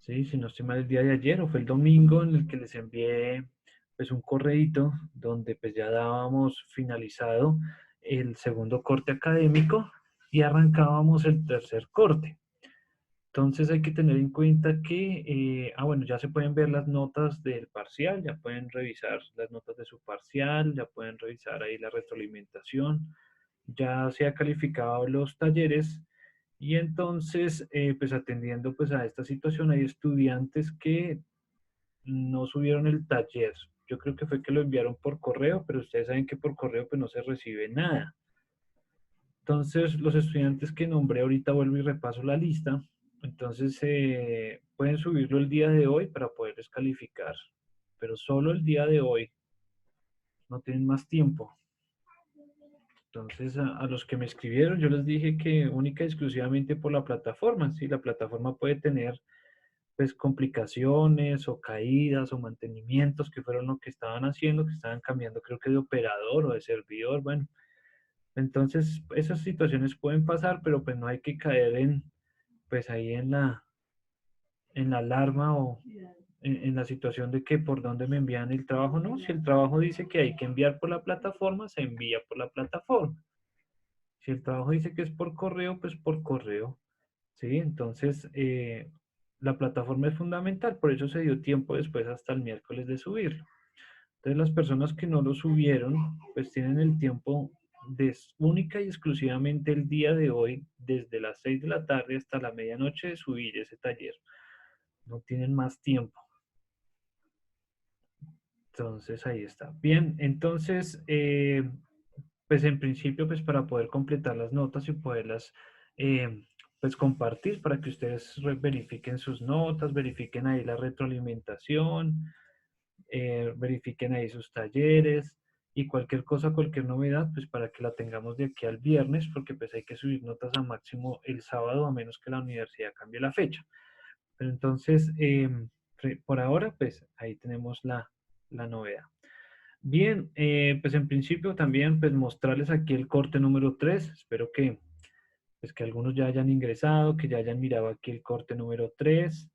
Sí, si no estoy mal el día de ayer o fue el domingo en el que les envié pues un correíto donde pues ya dábamos finalizado el segundo corte académico y arrancábamos el tercer corte. Entonces hay que tener en cuenta que, bueno, ya se pueden ver las notas del parcial, ya pueden revisar las notas de su parcial, ya pueden revisar ahí la retroalimentación, ya se ha calificado los talleres y entonces, pues atendiendo pues a esta situación, hay estudiantes que no subieron el taller. Yo creo que fue que lo enviaron por correo, pero ustedes saben que por correo pues no se recibe nada. Entonces, los estudiantes que nombré ahorita vuelvo y repaso la lista. Entonces, pueden subirlo el día de hoy para poderles calificar, pero solo el día de hoy, no tienen más tiempo. Entonces, a los que me escribieron, yo les dije que única y exclusivamente por la plataforma. Sí, la plataforma puede tener pues complicaciones o caídas o mantenimientos que fueron lo que estaban haciendo, que estaban cambiando creo que de operador o de servidor, bueno. Entonces, esas situaciones pueden pasar, pero pues no hay que caer pues ahí en la alarma o en la situación de que por dónde me envían el trabajo, no. Si el trabajo dice que hay que enviar por la plataforma, se envía por la plataforma. Si el trabajo dice que es por correo, pues por correo. ¿Sí? Entonces, la plataforma es fundamental, por eso se dio tiempo después hasta el miércoles de subirlo. Entonces, las personas que no lo subieron, pues tienen el tiempo de única y exclusivamente el día de hoy, desde las 6 de la tarde hasta la medianoche de subir ese taller. No tienen más tiempo. Entonces, ahí está. Bien, entonces, pues en principio, pues para poder completar las notas y poderlas, pues compartir para que ustedes verifiquen sus notas, verifiquen ahí la retroalimentación, verifiquen ahí sus talleres y cualquier cosa, cualquier novedad, pues para que la tengamos de aquí al viernes, porque pues hay que subir notas a máximo el sábado, a menos que la universidad cambie la fecha. Pero entonces, por ahora, pues ahí tenemos la novedad. Bien, pues en principio también pues mostrarles aquí el corte número 3. Espero que pues que algunos ya hayan ingresado, que ya hayan mirado aquí el corte número 3.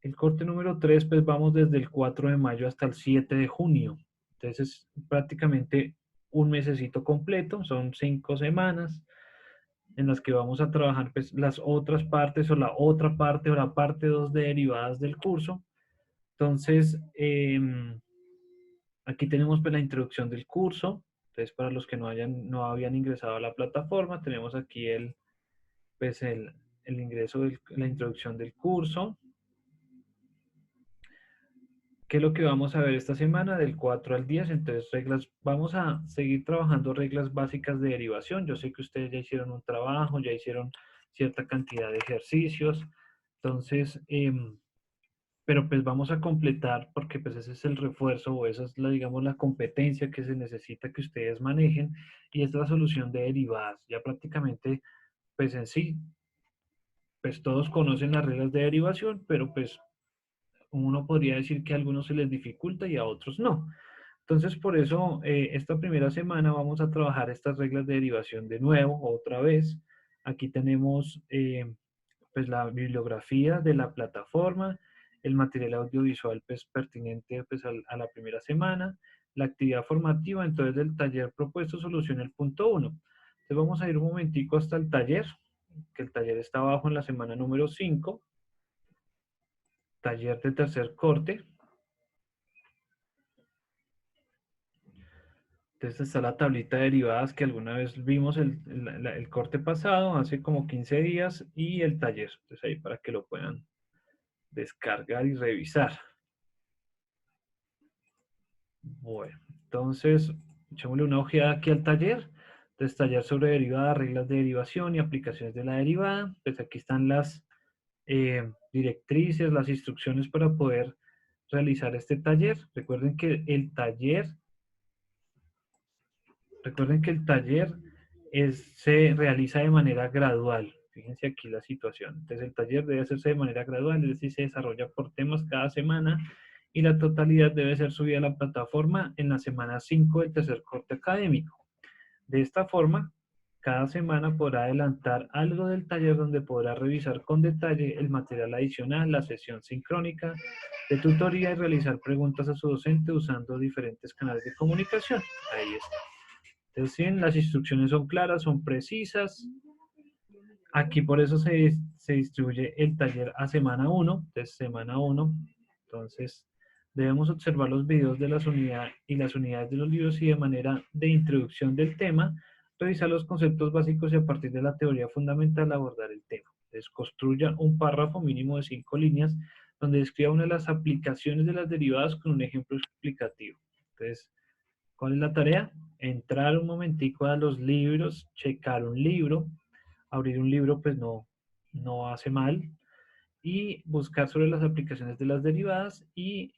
El corte número 3 pues vamos desde el 4 de mayo hasta el 7 de junio. Entonces es prácticamente un mesecito completo, son 5 semanas en las que vamos a trabajar pues las otras partes o la otra parte o la parte 2 de derivadas del curso. Entonces, aquí tenemos pues la introducción del curso. Entonces, para los que no habían ingresado a la plataforma, tenemos aquí pues el ingreso de la introducción del curso. ¿Qué es lo que vamos a ver esta semana? Del 4 al 10. Entonces, vamos a seguir trabajando reglas básicas de derivación. Yo sé que ustedes ya hicieron un trabajo, ya hicieron cierta cantidad de ejercicios. Entonces, pero pues vamos a completar porque pues ese es el refuerzo o esa es la, digamos, la competencia que se necesita que ustedes manejen y es la solución de derivadas. Ya prácticamente, pues en sí, pues todos conocen las reglas de derivación, pero pues uno podría decir que a algunos se les dificulta y a otros no. Entonces, por eso, esta primera semana vamos a trabajar estas reglas de derivación de nuevo, otra vez. Aquí tenemos pues la bibliografía de la plataforma, el material audiovisual pues, pertinente pues, a la primera semana, la actividad formativa, entonces del taller propuesto soluciona el punto 1. Entonces vamos a ir un momentico hasta el taller, que el taller está abajo en la semana número 5, taller de tercer corte. Entonces está la tablita de derivadas que alguna vez vimos el corte pasado, hace como 15 días, y el taller. Entonces ahí para que lo puedan descargar y revisar. Bueno, entonces echémosle una ojeada aquí al taller. Entonces taller sobre derivadas, reglas de derivación y aplicaciones de la derivada. Pues aquí están las directrices, las instrucciones para poder realizar este taller. Recuerden que el taller se realiza de manera gradual. Fíjense aquí la situación. Entonces el taller debe hacerse de manera gradual, es decir, se desarrolla por temas cada semana y la totalidad debe ser subida a la plataforma en la semana 5 del tercer corte académico. De esta forma, Cada semana podrá adelantar algo del taller donde podrá revisar con detalle el material adicional, la sesión sincrónica de tutoría y realizar preguntas a su docente usando diferentes canales de comunicación. Ahí está. Entonces, sí, las instrucciones son claras, son precisas. Aquí por eso se distribuye el taller a semana 1, entonces semana 1. Entonces, debemos observar los videos de las unidades y las unidades de los libros y de manera de introducción del tema, revisar los conceptos básicos y a partir de la teoría fundamental abordar el tema. Entonces, construya un párrafo mínimo de 5 líneas donde describa una de las aplicaciones de las derivadas con un ejemplo explicativo. Entonces, ¿cuál es la tarea? Entrar un momentico a los libros, checar un libro, abrir un libro pues no hace mal, y buscar sobre las aplicaciones de las derivadas y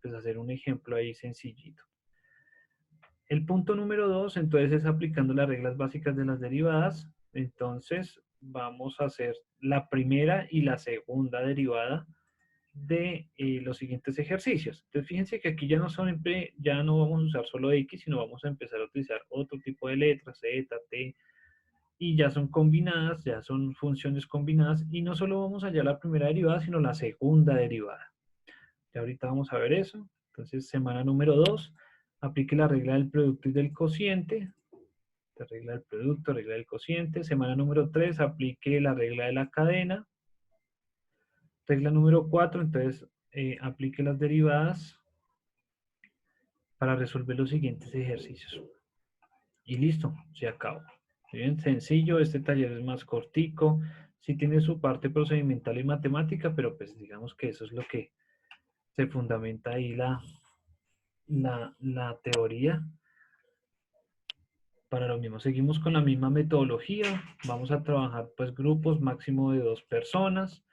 pues hacer un ejemplo ahí sencillito. El punto número 2, entonces, es aplicando las reglas básicas de las derivadas. Entonces, vamos a hacer la primera y la segunda derivada de los siguientes ejercicios. Entonces, fíjense que aquí ya no vamos a usar solo X, sino vamos a empezar a utilizar otro tipo de letras, Z, T, y ya son combinadas, ya son funciones combinadas, y no solo vamos a hallar la primera derivada, sino la segunda derivada. Ya ahorita vamos a ver eso. Entonces, semana número 2, aplique la regla del producto y del cociente. La regla del producto, regla del cociente. Semana número 3, aplique la regla de la cadena. Regla número 4, entonces, aplique las derivadas para resolver los siguientes ejercicios. Y listo, se acabó. Bien, sencillo, este taller es más cortico, sí tiene su parte procedimental y matemática, pero pues digamos que eso es lo que se fundamenta ahí la teoría. Para lo mismo, seguimos con la misma metodología, vamos a trabajar pues grupos máximo de 2 personas.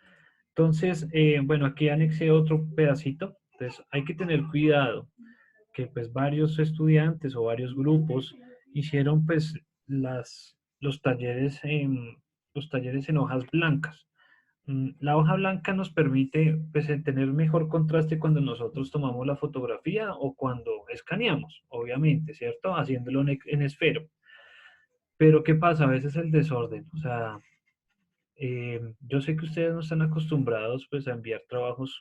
Entonces, bueno, aquí anexé otro pedacito, entonces hay que tener cuidado que pues varios estudiantes o varios grupos hicieron pues los talleres en hojas blancas. La hoja blanca nos permite pues tener mejor contraste cuando nosotros tomamos la fotografía o cuando escaneamos, obviamente, ¿cierto? Haciéndolo en esfero. Pero ¿qué pasa? A veces el desorden, o sea, yo sé que ustedes no están acostumbrados pues a enviar trabajos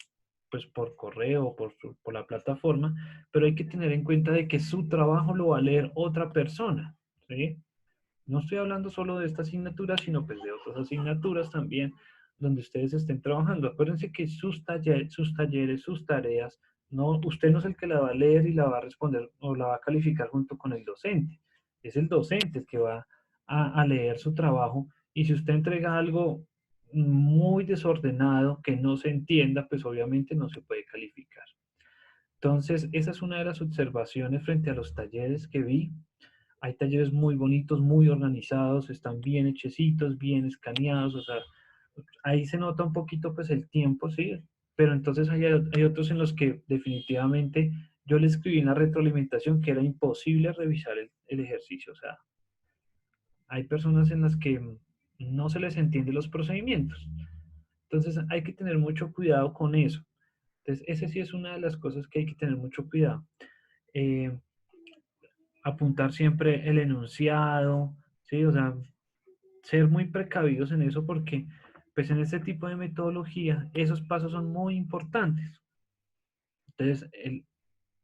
pues por correo o por la plataforma, pero hay que tener en cuenta de que su trabajo lo va a leer otra persona, ¿sí? No estoy hablando solo de esta asignatura, sino pues de otras asignaturas también donde ustedes estén trabajando. Acuérdense que sus talleres, sus tareas, no, usted no es el que la va a leer y la va a responder o la va a calificar junto con el docente. Es el docente el que va a leer su trabajo, y si usted entrega algo muy desordenado, que no se entienda, pues obviamente no se puede calificar. Entonces, esa es una de las observaciones frente a los talleres que vi. Hay talleres muy bonitos, muy organizados, están bien hechecitos, bien escaneados, o sea, ahí se nota un poquito pues el tiempo, sí, pero entonces hay otros en los que definitivamente yo le escribí en la retroalimentación que era imposible revisar el ejercicio, o sea, hay personas en las que no se les entiende los procedimientos. Entonces hay que tener mucho cuidado con eso. Entonces, ese sí es una de las cosas que hay que tener mucho cuidado. Eh, Apuntar siempre el enunciado, ¿sí? O sea, ser muy precavidos en eso porque, pues en este tipo de metodología, esos pasos son muy importantes. Entonces,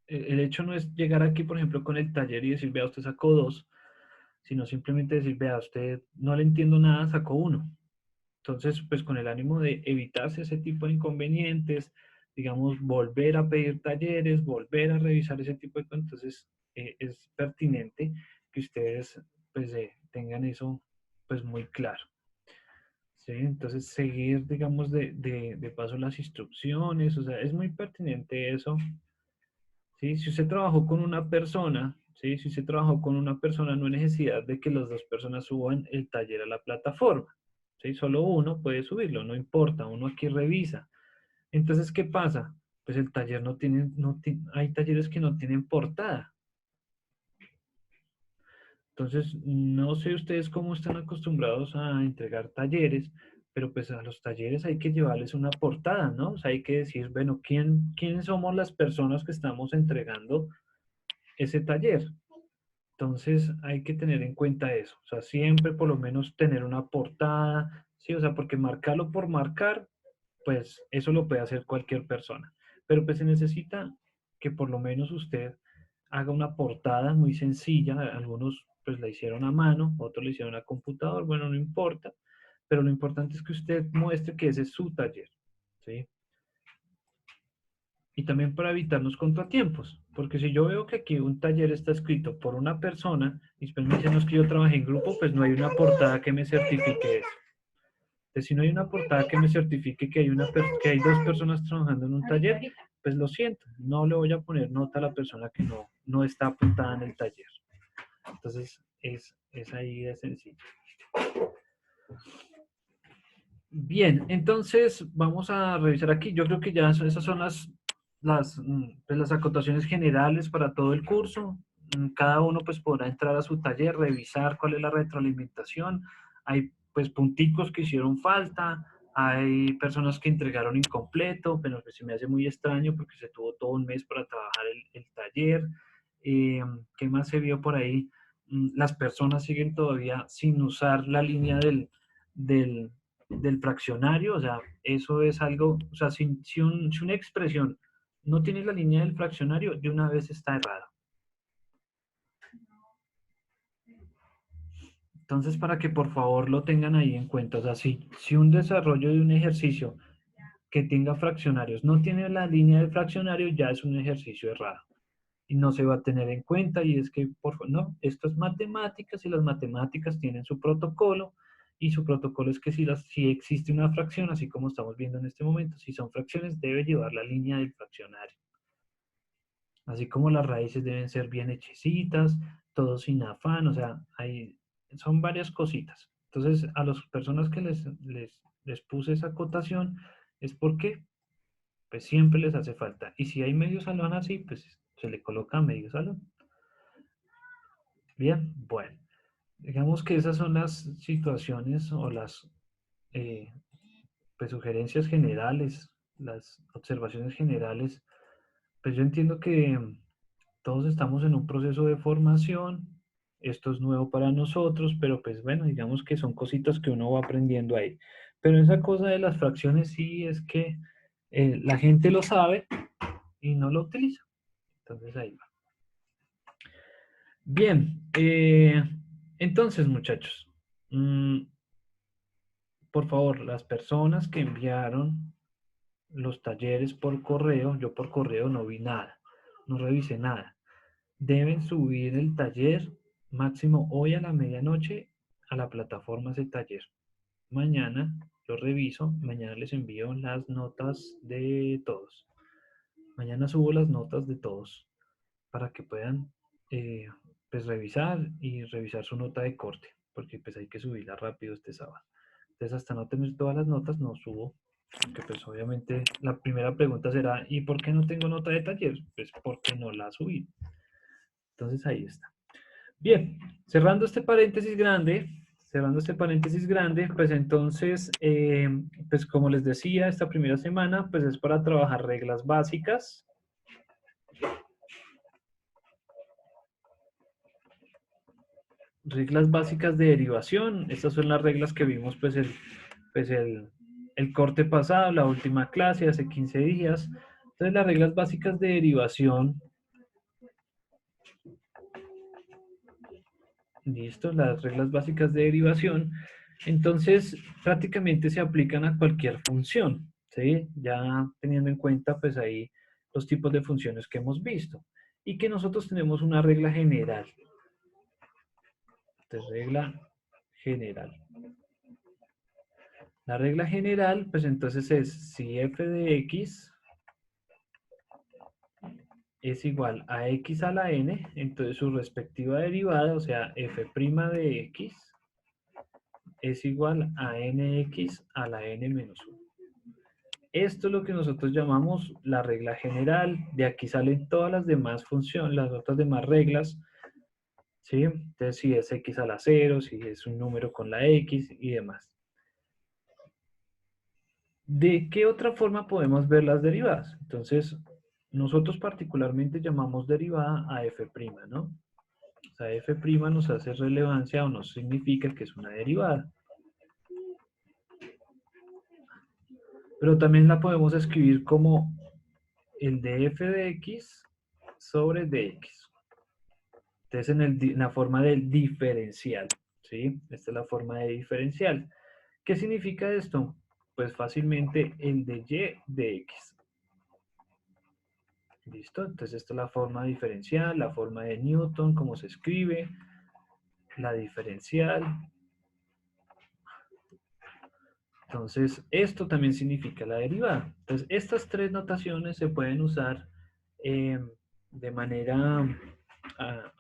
el hecho no es llegar aquí, por ejemplo, con el taller y decir, vea, usted sacó 2, sino simplemente decir, vea, usted no le entiendo nada, sacó 1. Entonces, pues con el ánimo de evitarse ese tipo de inconvenientes, digamos, volver a pedir talleres, volver a revisar ese tipo de cosas, entonces es pertinente que ustedes pues tengan eso pues muy claro. ¿Sí? Entonces, seguir, digamos, de paso las instrucciones, o sea, es muy pertinente eso. ¿Sí? Si usted trabajó con una persona, ¿sí? Si usted trabajó con una persona, no hay necesidad de que las dos personas suban el taller a la plataforma. ¿Sí? Solo uno puede subirlo, no importa, uno aquí revisa. Entonces, ¿qué pasa? Pues el taller hay talleres que no tienen portada. Entonces, no sé ustedes cómo están acostumbrados a entregar talleres, pero pues a los talleres hay que llevarles una portada, ¿no? O sea, hay que decir, bueno, ¿quiénes somos las personas que estamos entregando ese taller? Entonces hay que tener en cuenta eso. O sea, siempre por lo menos tener una portada, ¿sí? O sea, porque marcarlo por marcar, pues eso lo puede hacer cualquier persona. Pero pues se necesita que por lo menos usted haga una portada muy sencilla. Algunos pues la hicieron a mano, otros la hicieron a computador, bueno, no importa. Pero lo importante es que usted muestre que ese es su taller, ¿sí? Y también para evitar los contratiempos, porque si yo veo que aquí un taller está escrito por una persona y después me dicen "No, es que yo trabajé en grupo", pues no hay una portada que me certifique eso. Entonces, si no hay una portada que me certifique que hay, que hay dos personas trabajando en un taller, pues lo siento, no le voy a poner nota a la persona que no está apuntada en el taller. Entonces, es ahí de sencillo. Bien, entonces vamos a revisar aquí. Yo creo que ya esas son pues, las acotaciones generales para todo el curso. Cada uno pues podrá entrar a su taller, revisar cuál es la retroalimentación. Hay pues punticos que hicieron falta, hay personas que entregaron incompleto, pero pues se me hace muy extraño porque se tuvo todo un mes para trabajar el taller. ¿Qué más se vio por ahí? Las personas siguen todavía sin usar la línea del, del fraccionario, o sea, eso es algo, o sea, si una expresión no tiene la línea del fraccionario, de una vez está errada. Entonces, para que por favor lo tengan ahí en cuenta, o sea, si un desarrollo de un ejercicio que tenga fraccionarios no tiene la línea del fraccionario, ya es un ejercicio errado. Y no se va a tener en cuenta y es que, por favor, no, esto es matemáticas y las matemáticas tienen su protocolo y su protocolo es que si existe una fracción, así como estamos viendo en este momento, si son fracciones debe llevar la línea del fraccionario. Así como las raíces deben ser bien hechecitas, todo sin afán, o sea, son varias cositas. Entonces, a las personas que les puse esa acotación es porque pues siempre les hace falta. Y si hay medio salón así, pues se le coloca medio salón. Bien, bueno, digamos que esas son las situaciones o las eh, pues, sugerencias generales, las observaciones generales. Pues yo entiendo que todos estamos en un proceso de formación, esto es nuevo para nosotros, pero pues bueno, digamos que son cositas que uno va aprendiendo ahí. Pero esa cosa de las fracciones sí es que la gente lo sabe y no lo utiliza. Entonces ahí va. Bien, entonces muchachos, por favor, las personas que enviaron los talleres por correo, yo por correo no vi nada, no revisé nada. Deben subir el taller máximo hoy a la medianoche a la plataforma de taller. Mañana lo reviso, mañana les envío las notas de todos. Mañana subo las notas de todos para que puedan eh, pues revisar y revisar su nota de corte, porque pues hay que subirla rápido este sábado. Entonces hasta no tener todas las notas no subo, porque pues obviamente la primera pregunta será ¿y por qué no tengo nota de taller? Pues porque no la subí. Entonces ahí está. Bien, cerrando este paréntesis grande, pues entonces, pues como les decía, esta primera semana pues es para trabajar reglas básicas. Reglas básicas de derivación. Estas son las reglas que vimos pues el corte pasado, la última clase, hace 15 días. Entonces las reglas básicas de derivación, listo, las reglas básicas de derivación, entonces prácticamente se aplican a cualquier función, ¿sí? Ya teniendo en cuenta pues ahí los tipos de funciones que hemos visto. Y que nosotros tenemos una regla general. Entonces, regla general. La regla general, pues entonces es si f de x es igual a x a la n, entonces su respectiva derivada, o sea, f' de x, es igual a nx a la n menos 1. Esto es lo que nosotros llamamos la regla general. De aquí salen todas las demás funciones, las otras demás reglas, ¿sí? Entonces, si es x a la 0, si es un número con la x y demás. ¿De qué otra forma podemos ver las derivadas? Entonces, nosotros particularmente llamamos derivada a f', ¿no? O sea, f' nos hace relevancia o nos significa que es una derivada. Pero también la podemos escribir como el de f de x sobre dx. Entonces, en la forma del diferencial, ¿sí? Esta es la forma de diferencial. ¿Qué significa esto? Pues fácilmente el de y de x. ¿Listo? Entonces, esta es la forma diferencial, la forma de Newton, cómo se escribe, la diferencial. Entonces, esto también significa la derivada. Entonces, estas tres notaciones se pueden usar eh, de manera, ah,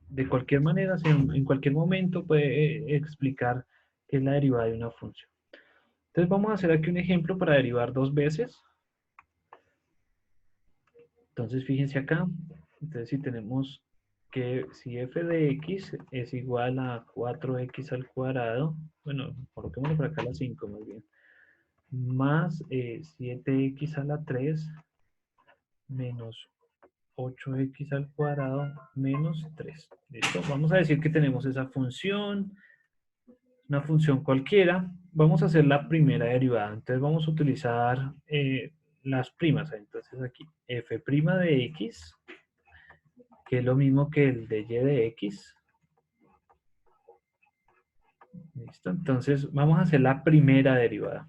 de cualquier manera, en cualquier momento puede explicar qué es la derivada de una función. Entonces, vamos a hacer aquí un ejemplo para derivar dos veces. Entonces, fíjense acá. Entonces, si tenemos que si f de x es igual a 4x al cuadrado, bueno, coloquémoslo por acá a la 5 más bien, más 7x a la 3 menos 8x al cuadrado menos 3. ¿Listo? Vamos a decir que tenemos esa función, una función cualquiera. Vamos a hacer la primera derivada. Entonces vamos a utilizar las primas. Entonces aquí f' de x, que es lo mismo que el de y de x. ¿Listo? Entonces vamos a hacer la primera derivada.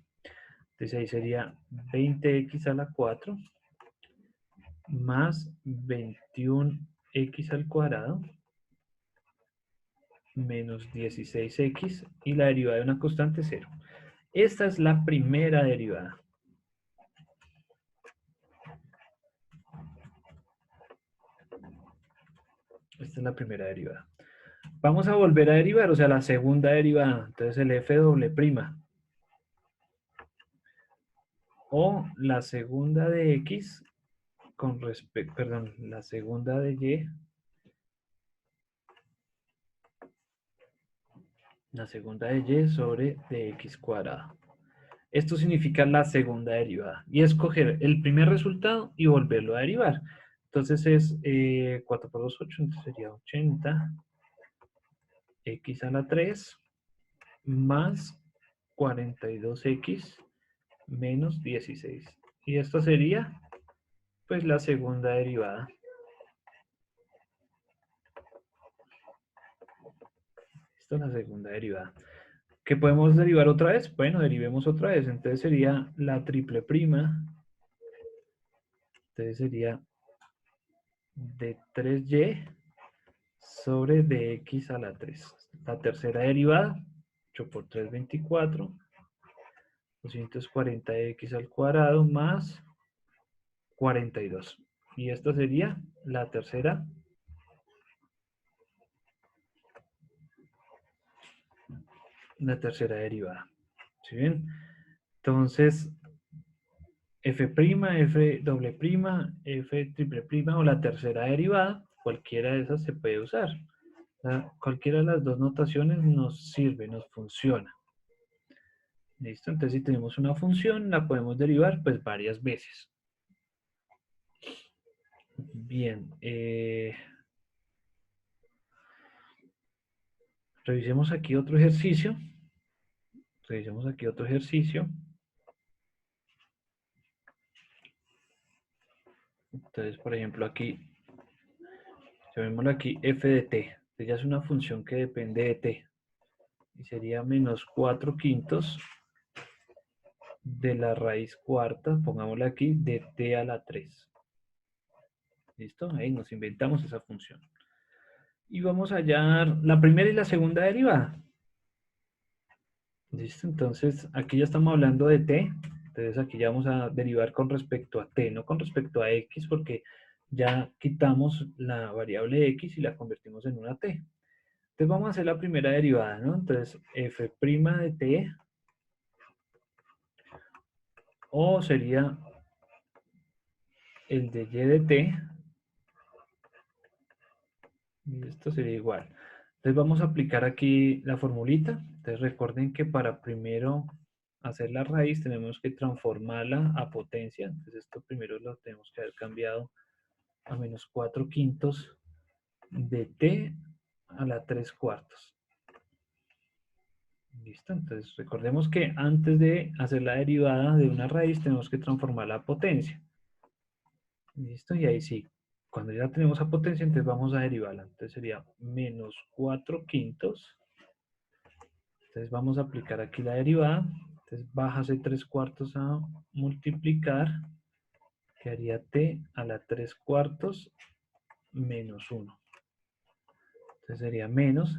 Entonces ahí sería 20x a la 4 más 21x al cuadrado menos 16x y la derivada de una constante 0. Esta es la primera derivada. Esta es la primera derivada. Vamos a volver a derivar, o sea, la segunda derivada. Entonces el f doble prima. O la segunda de x con respecto, perdón, la segunda de y. La segunda de y sobre dx cuadrado. Esto significa la segunda derivada. Y escoger el primer resultado y volverlo a derivar. Entonces es 4 por 2, 8, entonces sería 80 x a la 3 más 42x menos 16. Y esto sería pues la segunda derivada. Esta es la segunda derivada. ¿Qué podemos derivar otra vez? Bueno, derivemos otra vez. Entonces sería la triple prima. Entonces sería de 3y sobre dx a la 3. La tercera derivada, 8 por 3, 24. 240x al cuadrado más 42. Y esta sería la tercera derivada. ¿Sí ven? Entonces, f', f doble prima, f triple prima o la tercera derivada, cualquiera de esas se puede usar. Cualquiera de las dos notaciones nos sirve, nos funciona. ¿Listo? Entonces, si tenemos una función, la podemos derivar pues varias veces. Bien. Revisemos aquí otro ejercicio. Revisemos aquí otro ejercicio. Entonces, por ejemplo, aquí, llamémoslo aquí f de t. Entonces ya es una función que depende de t. Y sería menos 4 quintos de la raíz cuarta, pongámosla aquí, de t a la 3. ¿Listo? Ahí nos inventamos esa función. Y vamos a hallar la primera y la segunda derivada. ¿Listo? Entonces, aquí ya estamos hablando de t. Entonces, aquí ya vamos a derivar con respecto a t, no con respecto a x, porque ya quitamos la variable x y la convertimos en una t. Entonces, vamos a hacer la primera derivada, ¿no? Entonces, f' de t, o sería el de y de t, y esto sería igual. Entonces, vamos a aplicar aquí la formulita. Entonces, recuerden que para primero hacer la raíz tenemos que transformarla a potencia. Entonces esto primero lo tenemos que haber cambiado a menos 4 quintos de t a la 3/4. Listo, entonces recordemos que antes de hacer la derivada de una raíz tenemos que transformar la potencia. Listo, y ahí sí, cuando ya tenemos la potencia, entonces vamos a derivarla. Entonces sería menos 4/5. Entonces vamos a aplicar aquí la derivada. Entonces bajas el 3/4 a multiplicar, quedaría t a la 3/4 menos 1. Entonces sería menos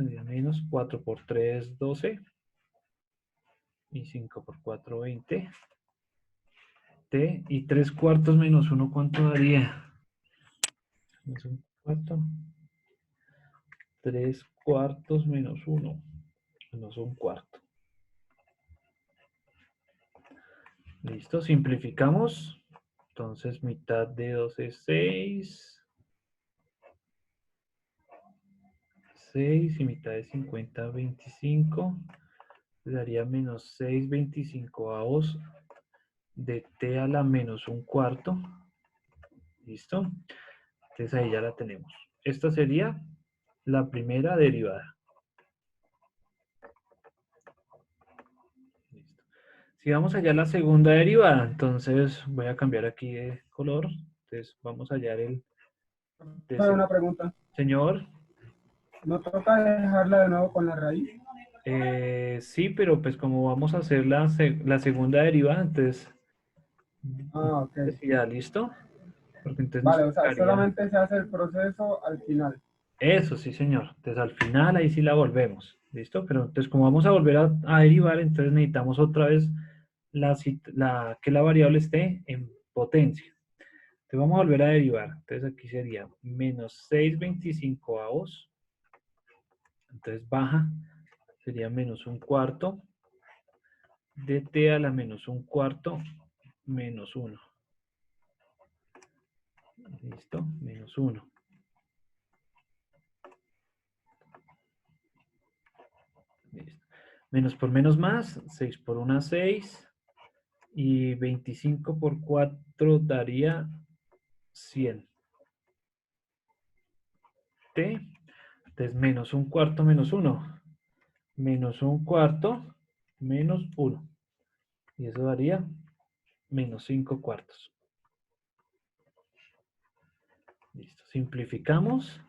4 por 3, 12. Y 5 por 4, 20. T y 3/4 menos 1, ¿cuánto daría? Es un cuarto. 3/4 menos 1, menos un cuarto. Listo, simplificamos. Entonces, mitad de 12 es 6. 6 y mitad de 50, 25. Daría menos 6/25 de t a la menos un cuarto. Listo. Entonces ahí ya la tenemos. Esta sería la primera derivada. Listo. Si vamos allá a la segunda derivada, entonces voy a cambiar aquí de color. Entonces vamos a hallar el Una pregunta. señor. ¿No toca dejarla de nuevo con la raíz? Sí, pero pues como vamos a hacer la segunda derivada, entonces Ah, ok. ya listo, porque entonces nos Vale, o sea, tocaría. solamente se hace el proceso al final. Eso, sí, señor. Entonces al final ahí sí la volvemos. ¿Listo? Pero entonces como vamos a volver a derivar, entonces necesitamos otra vez que la variable esté en potencia. Entonces vamos a volver a derivar. Entonces aquí sería menos 6/25. Entonces baja, sería menos un cuarto de t a la menos un cuarto menos 1. ¿Listo? Menos 1. Listo. Menos por menos más, 6 por 1, 6. Y 25 por 4 daría 100. T. Entonces menos un cuarto menos 1. Menos un cuarto menos 1. Y eso daría menos 5/4. Listo. Simplificamos.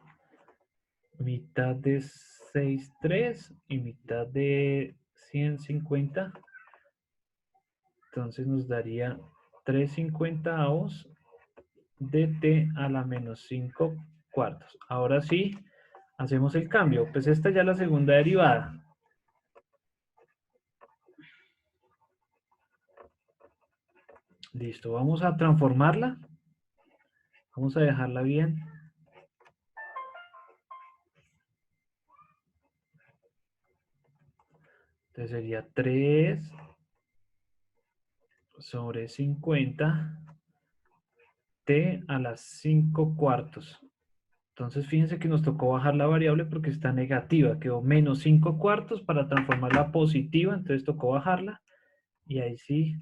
Mitad de 6/3 y mitad de 150. Entonces nos daría 3/50 de t a la menos 5/4. Ahora sí, hacemos el cambio. Pues esta ya es la segunda derivada. Listo, vamos a transformarla. Vamos a dejarla bien. Entonces sería 3 sobre 50 t a las 5/4. Entonces fíjense que nos tocó bajar la variable porque está negativa. Quedó menos 5/4 para transformarla a positiva. Entonces tocó bajarla. Y ahí sí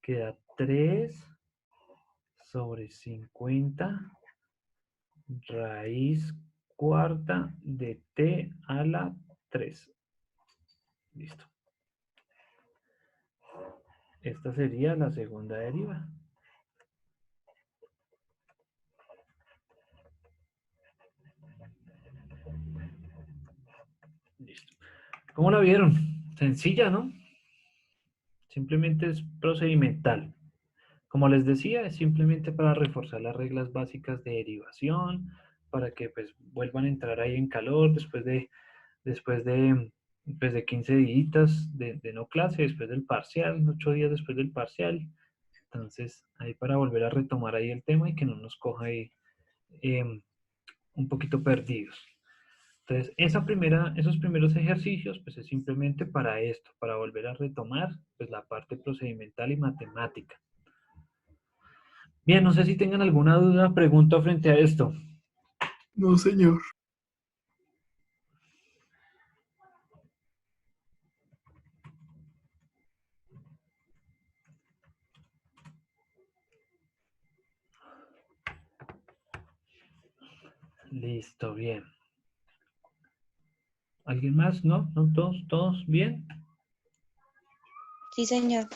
queda 3 sobre 50 raíz cuarta de t a la 3. Listo. Esta sería la segunda deriva. Listo. ¿Cómo la vieron? Sencilla, ¿no? Simplemente es procedimental. Como les decía, es simplemente para reforzar las reglas básicas de derivación, para que pues vuelvan a entrar ahí en calor después de, pues, de 15 días de no clase, después del parcial, 8 días después del parcial. Entonces, ahí para volver a retomar ahí el tema y que no nos coja ahí un poquito perdidos. Entonces, esos primeros ejercicios, pues es simplemente para esto, para volver a retomar pues, la parte procedimental y matemática. Bien, no sé si tengan alguna duda, pregunta frente a esto. No, señor. Listo, bien. ¿Alguien más? ¿No? ¿No todos bien? Sí, señor.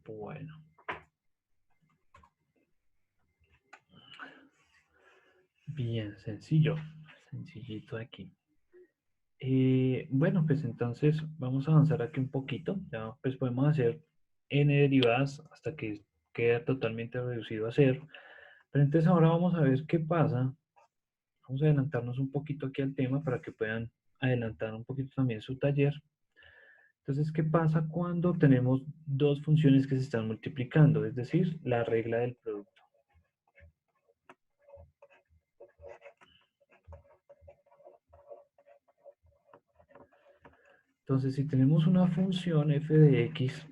Bueno. Bien, sencillo. Sencillito aquí. Bueno, pues entonces vamos a avanzar aquí un poquito. Ya pues podemos hacer n derivadas hasta que queda totalmente reducido a cero. Pero entonces ahora vamos a ver qué pasa. Vamos a adelantarnos un poquito aquí al tema para que puedan adelantar un poquito también su taller. Entonces, ¿qué pasa cuando tenemos dos funciones que se están multiplicando? Es decir, la regla del producto. Entonces, si tenemos una función f de x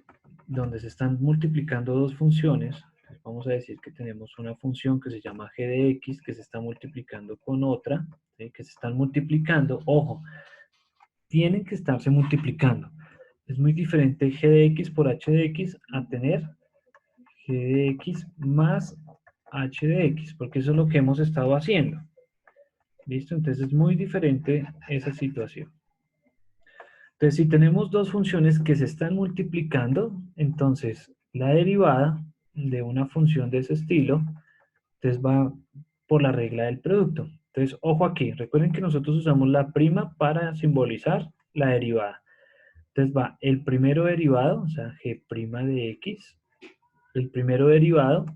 donde se están multiplicando dos funciones, pues vamos a decir que tenemos una función que se llama g de x que se está multiplicando con otra, ¿sí? Que se están multiplicando, ojo, tienen que estarse multiplicando. Es muy diferente g de x por h de x a tener g de x más h de x, porque eso es lo que hemos estado haciendo. ¿Listo? Entonces es muy diferente esa situación. Entonces, si tenemos dos funciones que se están multiplicando, entonces la derivada de una función de ese estilo, entonces va por la regla del producto. Entonces, ojo aquí, recuerden que nosotros usamos la prima para simbolizar la derivada. Entonces va el primero derivado, o sea, g' de x, el primero derivado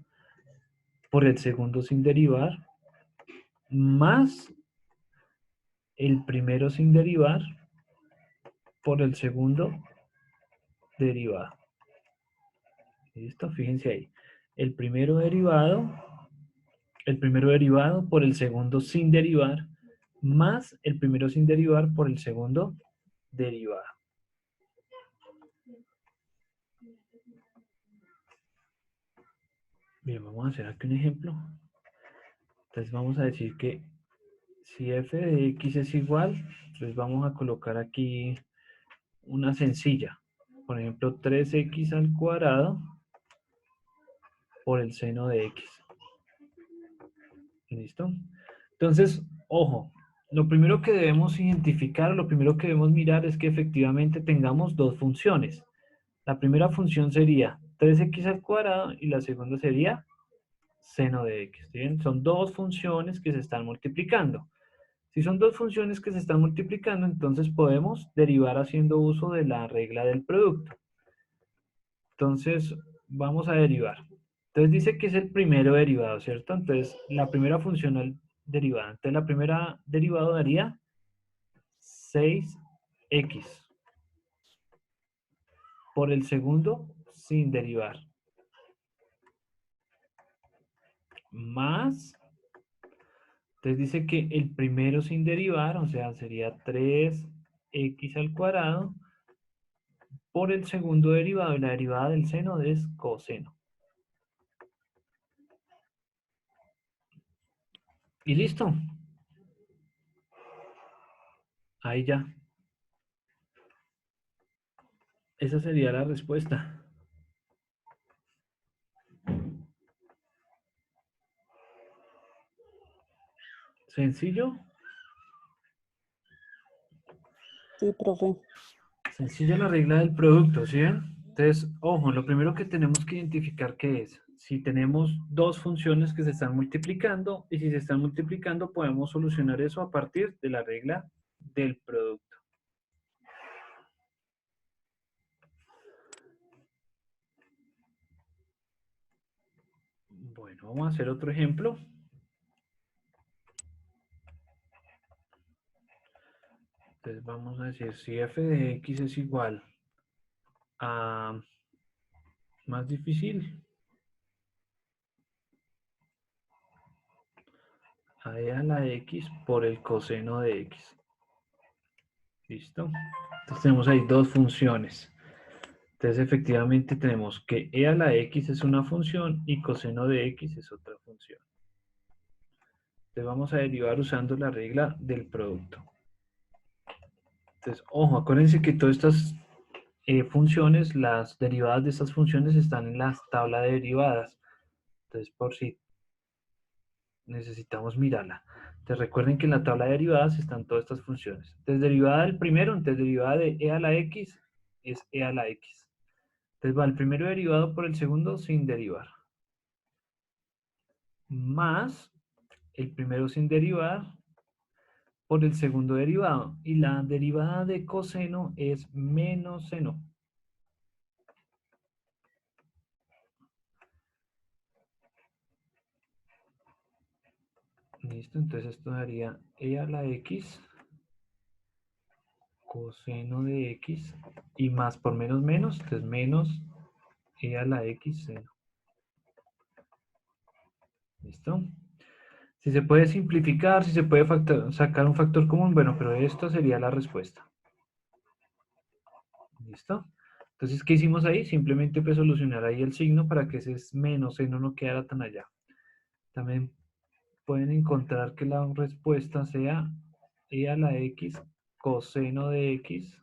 por el segundo sin derivar, más el primero sin derivar por el segundo derivado. ¿Listo? Fíjense ahí. El primero derivado por el segundo sin derivar, más el primero sin derivar por el segundo derivado. Bien, vamos a hacer aquí un ejemplo. Entonces vamos a decir que si f de x es igual, entonces vamos a colocar aquí una sencilla. Por ejemplo, 3x al cuadrado por el seno de x. ¿Listo? Entonces, ojo, lo primero que debemos identificar, lo primero que debemos mirar es que efectivamente tengamos dos funciones. La primera función sería 3x al cuadrado y la segunda sería seno de x. ¿Sí? Son dos funciones que se están multiplicando. Si son dos funciones que se están multiplicando, entonces podemos derivar haciendo uso de la regla del producto. Entonces, vamos a derivar. Entonces dice que es el primero derivado, ¿cierto? Entonces, la primera función derivada. Entonces, la primera derivado daría 6x por el segundo sin derivar. Más, entonces dice que el primero sin derivar, o sea, sería 3x al cuadrado por el segundo derivado, y la derivada del seno es coseno. Y listo. Ahí ya. Esa sería la respuesta. ¿Sencillo? Sí, profe. Sencilla la regla del producto, ¿sí ven? Entonces, ojo, lo primero que tenemos que identificar qué es. Si tenemos dos funciones que se están multiplicando, y si se están multiplicando, podemos solucionar eso a partir de la regla del producto. Bueno, vamos a hacer otro ejemplo. Entonces vamos a decir si f de x es igual a, más difícil, a e a la x por el coseno de x. ¿Listo? Entonces tenemos ahí dos funciones. Entonces efectivamente tenemos que e a la x es una función y coseno de x es otra función. Entonces vamos a derivar usando la regla del producto. Entonces, ojo, acuérdense que todas estas funciones, las derivadas de estas funciones están en la tabla de derivadas. Entonces, por si necesitamos mirarla. Entonces, recuerden que en la tabla de derivadas están todas estas funciones. Entonces, derivada del primero, entonces derivada de e a la x es e a la x. Entonces, va el primero derivado por el segundo sin derivar. Más el primero sin derivar por el segundo derivado. Y la derivada de coseno es menos seno. Listo, entonces esto daría e a la x coseno de x y más por menos menos, entonces menos e a la x seno. ¿Listo? Si se puede simplificar, si se puede sacar un factor común, bueno, pero esto sería la respuesta. ¿Listo? Entonces, ¿qué hicimos ahí? Simplemente pues solucionar ahí el signo para que ese menos seno no quedara tan allá. También pueden encontrar que la respuesta sea e a la x coseno de x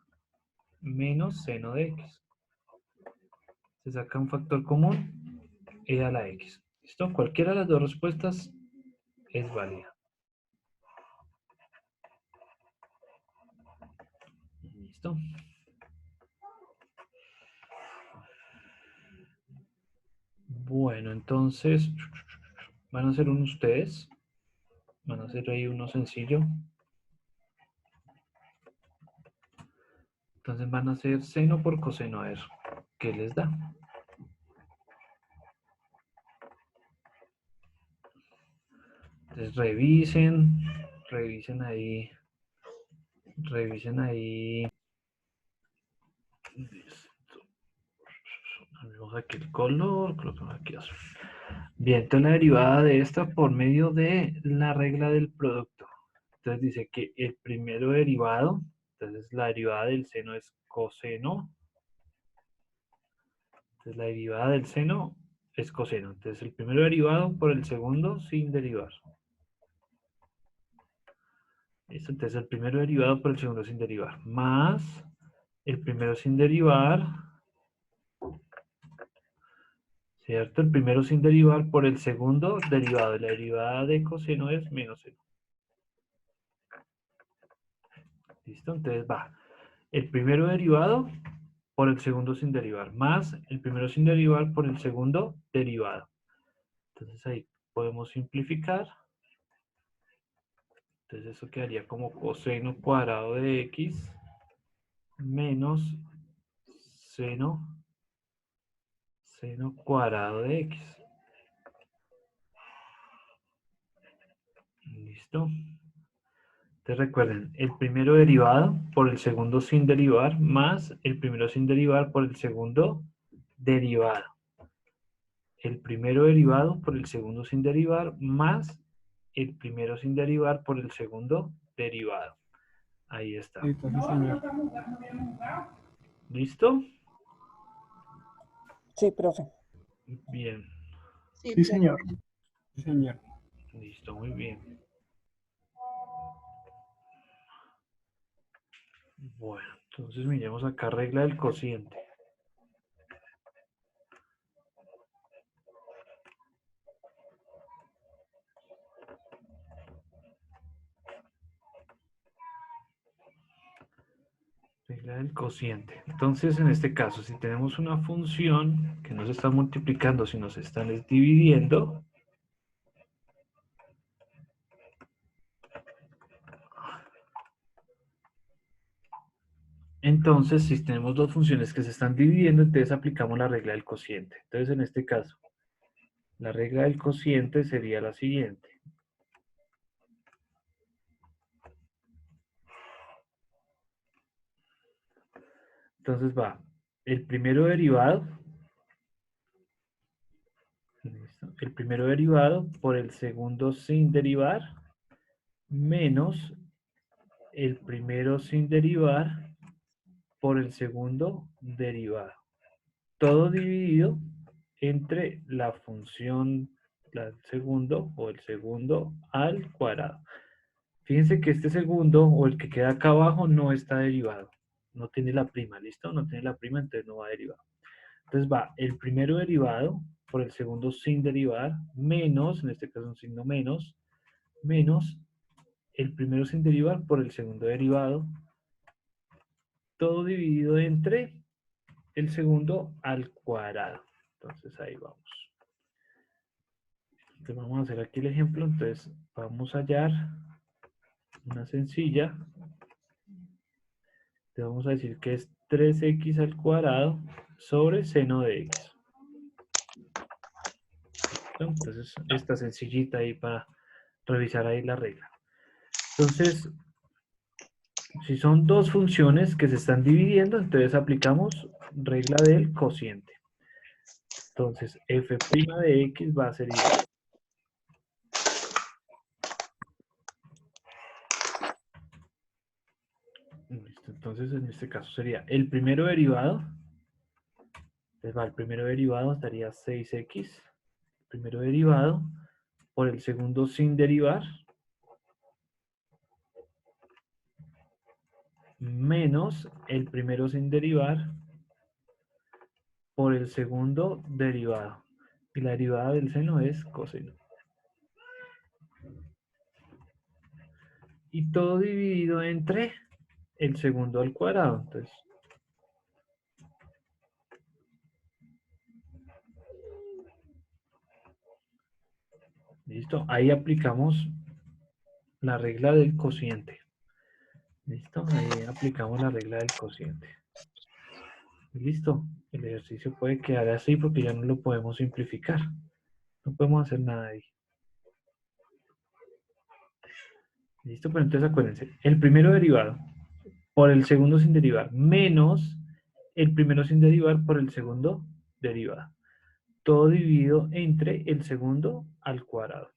menos seno de x. Se saca un factor común, e a la x. ¿Listo? Cualquiera de las dos respuestas es válida. ¿Listo? Bueno, entonces van a hacer uno ustedes. Van a hacer ahí uno sencillo. Entonces van a hacer seno por coseno. A ver, ¿qué les da? Entonces revisen ahí. Listo. Vamos aquí el color, colocamos aquí azul. Bien, entonces la derivada de esta por medio de la regla del producto. Entonces dice que el primero derivado, entonces la derivada del seno es coseno. Entonces la derivada del seno es coseno. Entonces el primero derivado por el segundo sin derivar. ¿Listo? Entonces el primero derivado por el segundo sin derivar. Más el primero sin derivar. ¿Cierto? El primero sin derivar por el segundo derivado. La derivada de coseno es menos seno. ¿Listo? Entonces va el primero derivado por el segundo sin derivar, más el primero sin derivar por el segundo derivado. Entonces ahí podemos simplificar. Entonces eso quedaría como coseno cuadrado de x menos seno cuadrado de x. ¿Listo? Entonces recuerden, el primero derivado por el segundo sin derivar más el primero sin derivar por el segundo derivado. El primero derivado por el segundo sin derivar más el primero sin derivar por el segundo derivado. Ahí está. Listo, sí, señor. ¿Listo? Sí, profe. Bien. Sí, señor. Sí, señor. Listo, muy bien. Bueno, entonces miremos acá regla del cociente. Regla del cociente. Entonces, en este caso, si tenemos una función que no se está multiplicando, sino se está dividiendo, entonces, si tenemos dos funciones que se están dividiendo, entonces aplicamos la regla del cociente. Entonces, en este caso, la regla del cociente sería la siguiente. Entonces va, el primero derivado, ¿listo? El primero derivado por el segundo sin derivar, menos el primero sin derivar por el segundo derivado. Todo dividido entre la función del segundo o el segundo al cuadrado. Fíjense que este segundo o el que queda acá abajo no está derivado. No tiene la prima, ¿listo? No tiene la prima, entonces no va derivado. Entonces va el primero derivado por el segundo sin derivar, menos, en este caso un signo menos, menos el primero sin derivar por el segundo derivado, todo dividido entre el segundo al cuadrado. Entonces ahí vamos. Entonces vamos a hacer aquí el ejemplo. Entonces vamos a hallar una sencilla. Le vamos a decir que es 3x al cuadrado sobre seno de x. Entonces esta sencillita ahí para revisar ahí la regla. Entonces, si son dos funciones que se están dividiendo, entonces aplicamos regla del cociente. Entonces, f' de x va a ser igual. Listo, entonces en este caso sería el primero derivado. Entonces va, el primero derivado estaría 6x. Primero derivado por el segundo sin derivar. Menos el primero sin derivar por el segundo derivado. Y la derivada del seno es coseno. Y todo dividido entre el segundo al cuadrado. Entonces, listo. Ahí aplicamos la regla del cociente. Listo. Ahí aplicamos la regla del cociente. Listo. El ejercicio puede quedar así porque ya no lo podemos simplificar. No podemos hacer nada ahí. Listo, pero entonces acuérdense. El primero derivado por el segundo sin derivar menos el primero sin derivar por el segundo derivado. Todo dividido entre el segundo al cuadrado.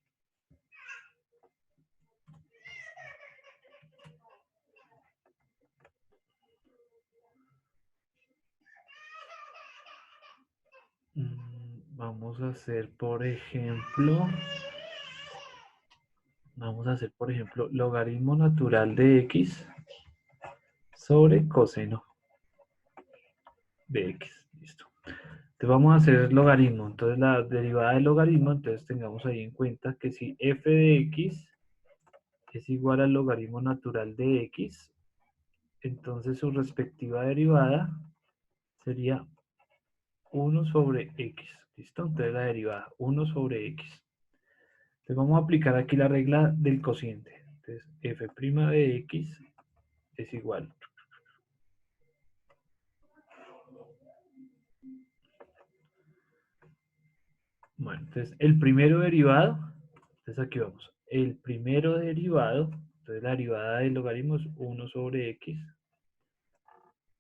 Vamos a hacer, por ejemplo, logaritmo natural de x sobre coseno de x. Listo. Entonces vamos a hacer logaritmo. Entonces la derivada del logaritmo, entonces tengamos ahí en cuenta que si f de x es igual al logaritmo natural de x, entonces su respectiva derivada sería 1 sobre x. ¿Listo? Entonces la derivada 1 sobre x. Entonces vamos a aplicar aquí la regla del cociente. Entonces f' de x es igual. Bueno, entonces el primero derivado, entonces aquí vamos. El primero derivado, entonces la derivada del logaritmo es 1 sobre x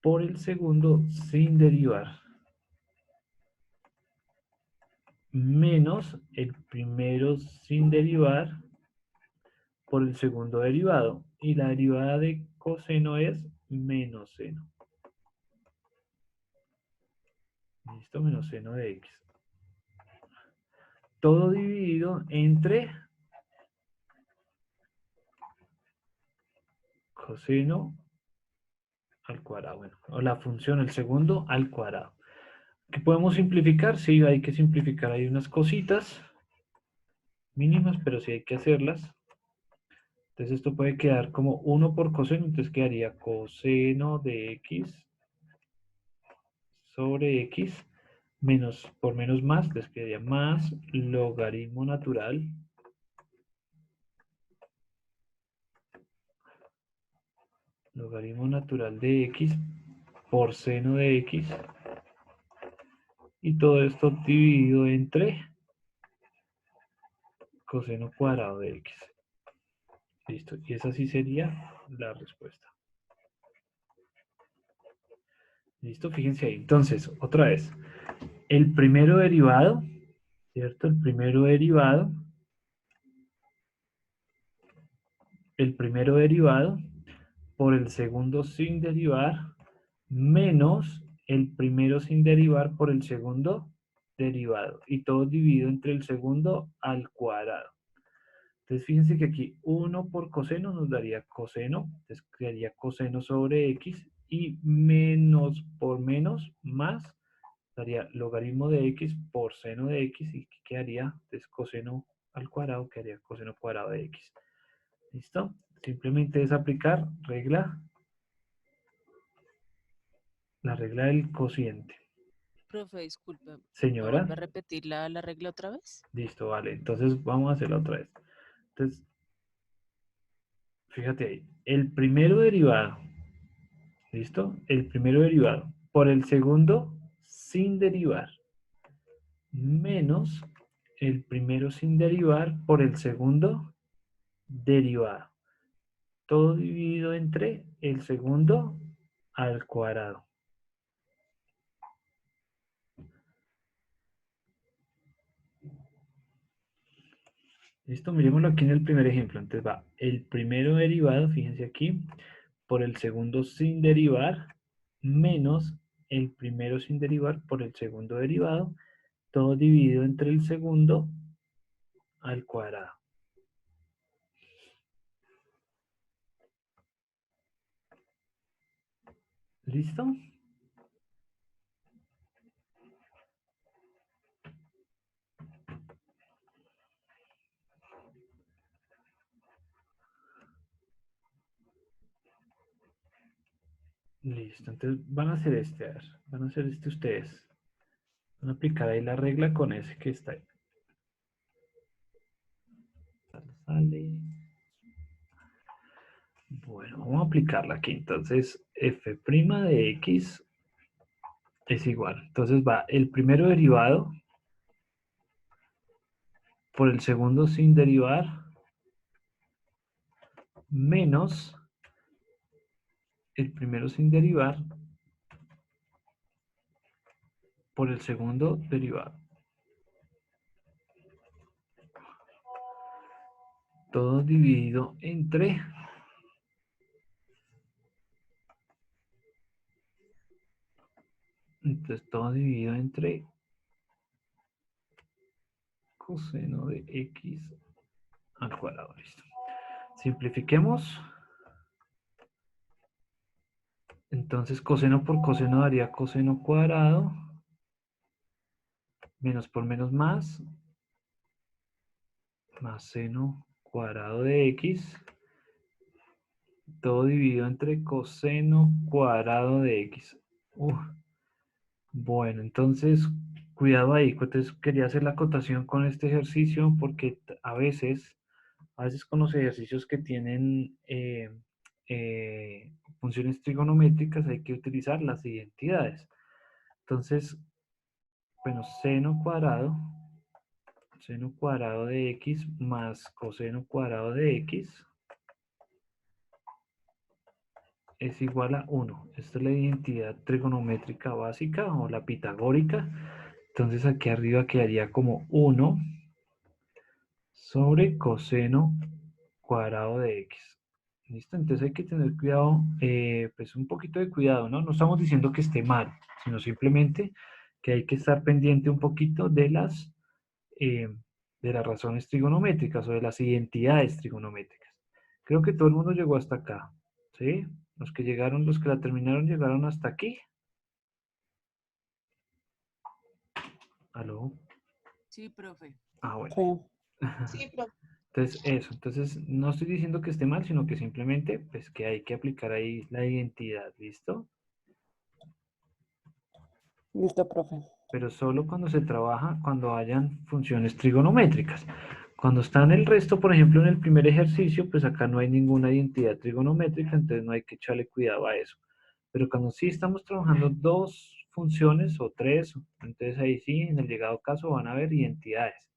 por el segundo sin derivar. Menos el primero sin derivar por el segundo derivado. Y la derivada de coseno es menos seno. Listo, menos seno de x. Todo dividido entre coseno al cuadrado. Bueno, o la función, el segundo al cuadrado. ¿Qué podemos simplificar? Sí, hay que simplificar. Hay unas cositas mínimas, pero sí hay que hacerlas. Entonces esto puede quedar como 1 por coseno, entonces quedaría coseno de x sobre x, menos por menos más, les quedaría más logaritmo natural de x por seno de x, y todo esto dividido entre coseno cuadrado de x. Listo, y esa sí sería la respuesta. Listo, fíjense ahí. Entonces, otra vez, el primero derivado, ¿cierto? El primero derivado por el segundo sin derivar menos el primero sin derivar por el segundo derivado. Y todo dividido entre el segundo al cuadrado. Entonces fíjense que aquí 1 por coseno nos daría coseno, entonces quedaría coseno sobre x, y menos por menos más Daría logaritmo de x por seno de x y ¿qué quedaría? Entonces coseno al cuadrado quedaría coseno cuadrado de x. ¿Listo? Simplemente es aplicar la regla del cociente. Profe, disculpe, ¿me Señora, vuelve a repetir la regla otra vez? listo, vale. Entonces vamos a hacerlo otra vez. Entonces, fíjate ahí. El primero derivado, ¿listo? El primero derivado por el segundo sin derivar, menos el primero sin derivar por el segundo derivado. Todo dividido entre el segundo al cuadrado. ¿Listo? Miremoslo aquí en el primer ejemplo. Entonces va el primero derivado, fíjense aquí, por el segundo sin derivar, menos el primero sin derivar por el segundo derivado, todo dividido entre el segundo al cuadrado. ¿Listo? Listo, entonces van a hacer este, a ver, van a hacer este ustedes. Van a aplicar ahí la regla con ese que está ahí. Sale. Bueno, vamos a aplicarla aquí. Entonces, f' de x es igual. Entonces va el primero derivado por el segundo sin derivar menos el primero sin derivar por el segundo derivado. Todo dividido entre entonces todo dividido entre coseno de x al cuadrado. Listo. Simplifiquemos. Entonces coseno por coseno daría coseno cuadrado. Menos por menos más seno cuadrado de x. Todo dividido entre coseno cuadrado de x. Bueno, entonces, cuidado ahí. Entonces, quería hacer la acotación con este ejercicio porque a veces con los ejercicios que tienen funciones trigonométricas hay que utilizar las identidades. Entonces, bueno, seno cuadrado de x más coseno cuadrado de x es igual a 1. Esta es la identidad trigonométrica básica o la pitagórica. Entonces aquí arriba quedaría como 1 sobre coseno cuadrado de x. ¿Listo? Entonces hay que tener cuidado, pues un poquito de cuidado, ¿no? No estamos diciendo que esté mal, sino simplemente que hay que estar pendiente un poquito eh, de las razones trigonométricas o de las identidades trigonométricas. Creo que todo el mundo llegó hasta acá, ¿sí? Los que llegaron, los que la terminaron, llegaron hasta aquí. ¿Aló? Sí, profe. Ah, bueno. Sí. Sí, profe. Entonces, eso. Entonces, no estoy diciendo que esté mal, sino que simplemente, pues, que hay que aplicar ahí la identidad, ¿listo? Listo, profe. Pero solo cuando se trabaja, cuando hayan funciones trigonométricas. Cuando está en el resto, por ejemplo, en el primer ejercicio, pues acá no hay ninguna identidad trigonométrica, entonces no hay que echarle cuidado a eso. Pero cuando sí estamos trabajando dos funciones o tres, entonces ahí sí, en el llegado caso van a haber identidades.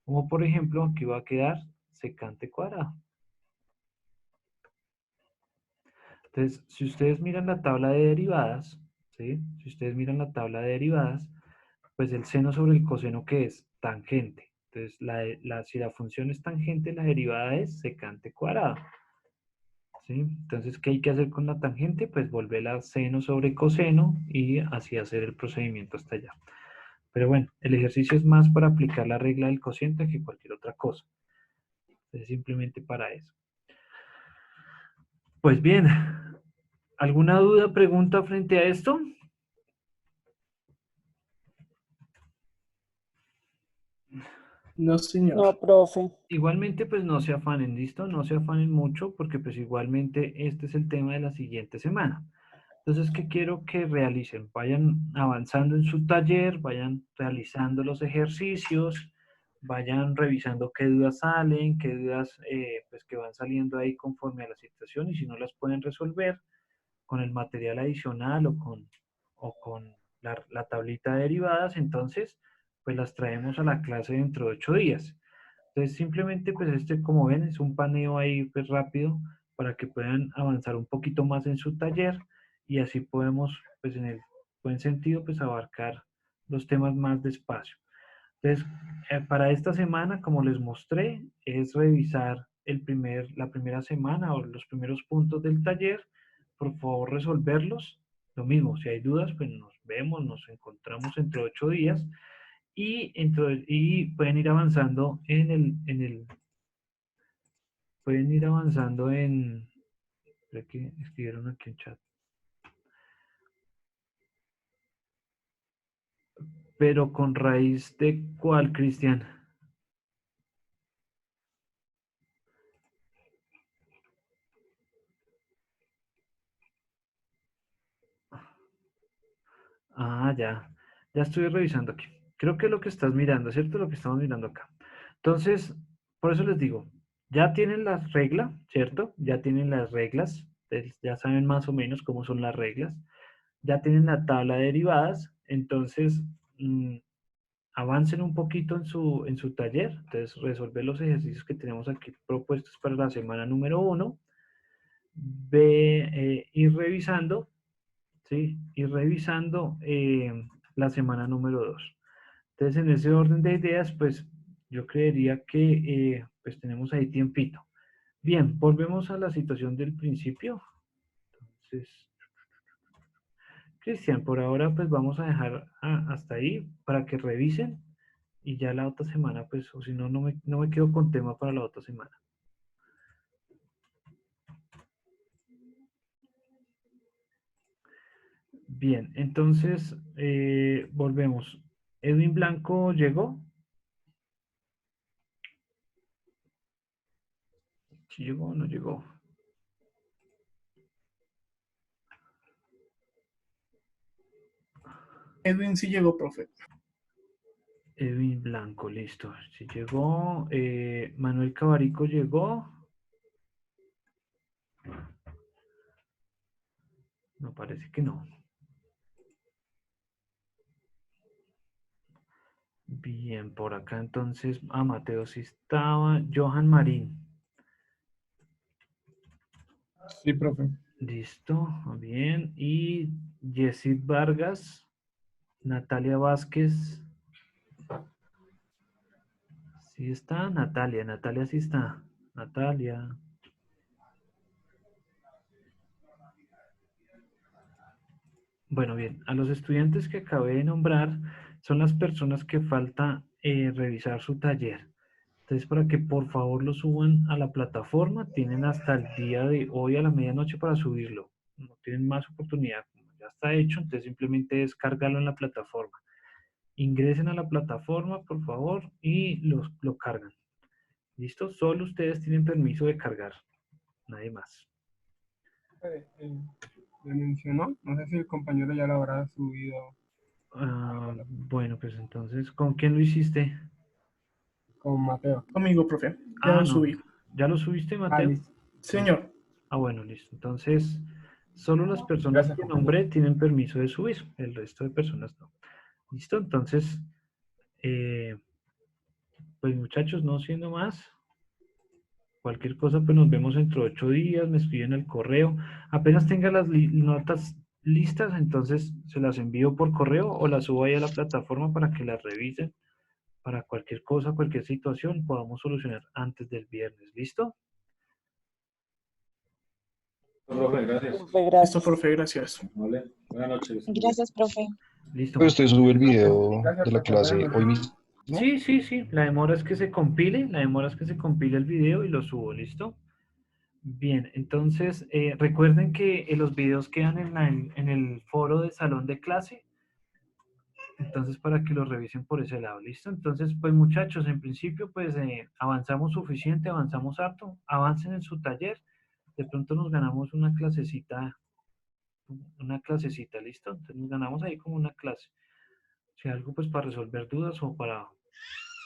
Como por ejemplo, aquí va a quedar secante cuadrado. Entonces, si ustedes miran la tabla de derivadas, ¿sí? Si ustedes miran la tabla de derivadas, pues el seno sobre el coseno, ¿qué es? Tangente. Entonces, si la función es tangente, la derivada es secante cuadrado. ¿Sí? Entonces, ¿qué hay que hacer con la tangente? Pues volverla a seno sobre coseno y así hacer el procedimiento hasta allá. Pero bueno, el ejercicio es más para aplicar la regla del cociente que cualquier otra cosa. Es simplemente para eso. Pues bien, ¿alguna duda, pregunta frente a esto? No, señor. No, profe. Igualmente, pues no se afanen, ¿listo? No se afanen mucho porque pues igualmente este es el tema de la siguiente semana. Entonces, ¿qué quiero que realicen? Vayan avanzando en su taller, vayan realizando los ejercicios, vayan revisando qué dudas salen, qué dudas pues que van saliendo ahí conforme a la situación y si no las pueden resolver con el material adicional o con la tablita de derivadas, entonces pues las traemos a la clase dentro de 8 días. Entonces simplemente pues como ven es un paneo ahí pues rápido para que puedan avanzar un poquito más en su taller y así podemos pues en el buen sentido pues abarcar los temas más despacio. Entonces para esta semana como les mostré es revisar la primera semana o los primeros puntos del taller. Por favor resolverlos. Lo mismo, si hay dudas pues nos vemos, nos encontramos entre 8 días y pueden ir avanzando pueden ir avanzando creo que escribieron aquí en chat. Pero con raíz de ¿cuál, Cristian? Ah, ya. Ya estoy revisando aquí. Creo que es lo que estás mirando, ¿cierto? Lo que estamos mirando acá. Entonces, por eso les digo, ya tienen las reglas, ¿cierto? Ya tienen las reglas, ya saben más o menos cómo son las reglas. Ya tienen la tabla de derivadas, entonces avancen un poquito en su taller. Entonces, resolver los ejercicios que tenemos aquí propuestos para la semana número 1. Ir revisando, ¿sí? Ir revisando la semana número 2. Entonces, en ese orden de ideas, pues yo creería que pues tenemos ahí tiempito. Bien, volvemos a la situación del principio. Entonces, Cristian, por ahora pues vamos a dejar hasta ahí para que revisen y ya la otra semana pues, o si no, no me quedo con tema para la otra semana. Bien, entonces volvemos. ¿Edwin Blanco llegó? ¿Sí llegó o no llegó? Edwin sí llegó, profe. Edwin Blanco, listo. Sí llegó. Manuel Cabarico llegó. No, parece que no. Bien, por acá entonces, Mateo sí estaba. Johan Marín. Sí, profe. Listo, bien. Y Yesid Vargas, Natalia Vázquez. Sí está, Natalia sí está. Natalia. Bueno, bien, a los estudiantes que acabé de nombrar son las personas que falta revisar su taller. Entonces, para que por favor lo suban a la plataforma, tienen hasta el día de hoy a la medianoche para subirlo. No tienen más oportunidad, como ya está hecho, entonces simplemente descargarlo en la plataforma. Ingresen a la plataforma, por favor, y lo cargan. ¿Listo? Solo ustedes tienen permiso de cargar, nadie más. Le mencionó, no sé si el compañero ya lo habrá subido. Bueno, pues entonces, ¿con quién lo hiciste? Con Mateo. Conmigo, profe. Ya Ah, lo no. subí. ¿Ya lo subiste, Ah, Mateo? listo. Listo. Señor. Ah, bueno, listo. Entonces, solo las personas Gracias, que compañero. nombré tienen permiso de subir, el resto de personas no. ¿Listo? Entonces, pues muchachos, no siendo más, cualquier cosa, pues nos vemos dentro de 8 días, me escriben al correo. Apenas tenga las notas listas, entonces se las envío por correo o las subo ahí a la plataforma para que las revisen. Para cualquier cosa, cualquier situación, podamos solucionar antes del viernes. ¿Listo? Profe, gracias. Profe, Listo, gracias. profe, gracias. Vale. Buenas noches. Gracias, profe. Listo. Pues usted sube el video Gracias, de la profe. Buenas clase hoy noches. mismo. Sí, sí, sí. La demora es que se compile, el video y lo subo, ¿listo? Bien, entonces recuerden que los videos quedan en el foro de salón de clase. Entonces, para que lo revisen por ese lado, ¿listo? Entonces, pues muchachos, en principio, pues avanzamos suficiente, avanzamos harto, avancen en su taller, de pronto nos ganamos una clasecita, ¿listo? Entonces nos ganamos ahí como una clase. Si algo, pues para resolver dudas o para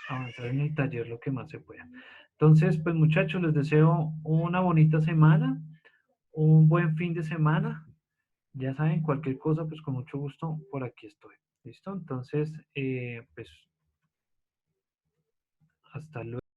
avanzar en el taller lo que más se pueda. Entonces, pues muchachos, les deseo una bonita semana, un buen fin de semana. Ya saben, cualquier cosa, pues con mucho gusto por aquí estoy. ¿Listo? Entonces, pues hasta luego.